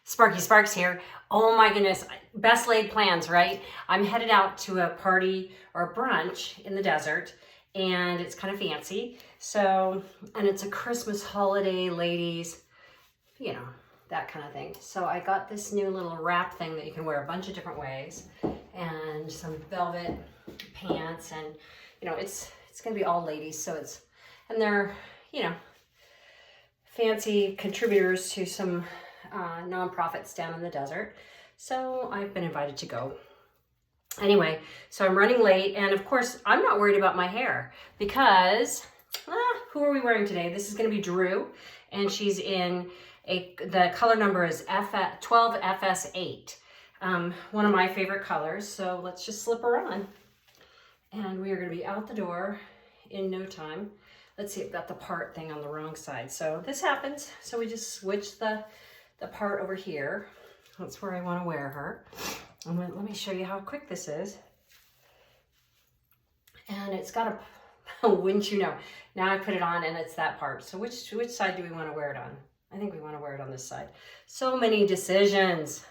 Sparky Sparks here. Oh my goodness, best laid plans, right? I'm headed out to a party or a brunch in the desert, and it's kind of fancy. So, and it's a Christmas holiday, ladies, you know, that kind of thing. So I got this new little wrap thing that you can wear a bunch of different ways, and some velvet pants, and you know, it's gonna be all ladies, so and they're, you know, fancy contributors to some nonprofits down in the desert. So I've been invited to go. Anyway, so I'm running late, and of course I'm not worried about my hair because who are we wearing today? This is going to be Drew, and she's in the color number is 12FS8, one of my favorite colors. So let's just slip her on, and we are going to be out the door in no time. Let's see, I've got the part thing on the wrong side. So this happens. So we just switch the part over here. That's where I want to wear her. And let me show you how quick this is. And it's got a, wouldn't you know, now I put it on and it's that part. So which side do we want to wear it on? I think we want to wear it on this side. So many decisions.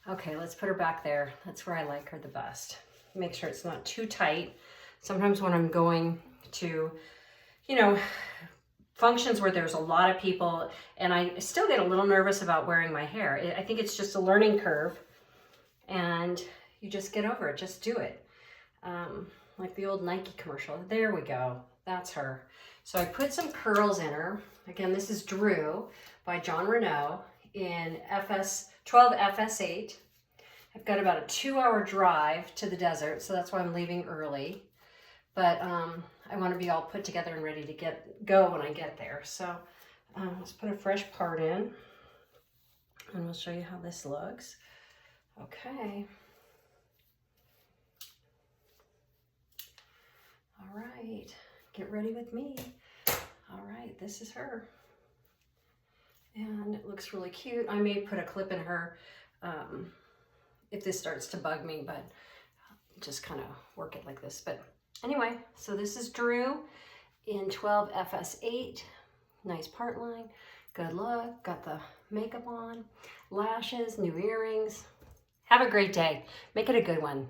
Okay, let's put her back there. That's where I like her the best. Make sure it's not too tight. Sometimes when I'm going to, you know, functions where there's a lot of people, and I still get a little nervous about wearing my hair. I think it's just a learning curve, and you just get over it. Just do it. Like the old Nike commercial. There we go. That's her. So I put some curls in her. Again, this is Drew by Jon Renau in 12FS8. I've got about a 2-hour drive to the desert, so that's why I'm leaving early. But I want to be all put together and ready to go when I get there. So let's put a fresh part in, and we'll show you how this looks. Okay. All right, get ready with me. All right, this is her. And it looks really cute. I may put a clip in her if this starts to bug me, but just kind of work it like this. But anyway, so this is Drew in 12FS8. Nice part line, good look, got the makeup on, lashes, new earrings. Have a great day. Make it a good one.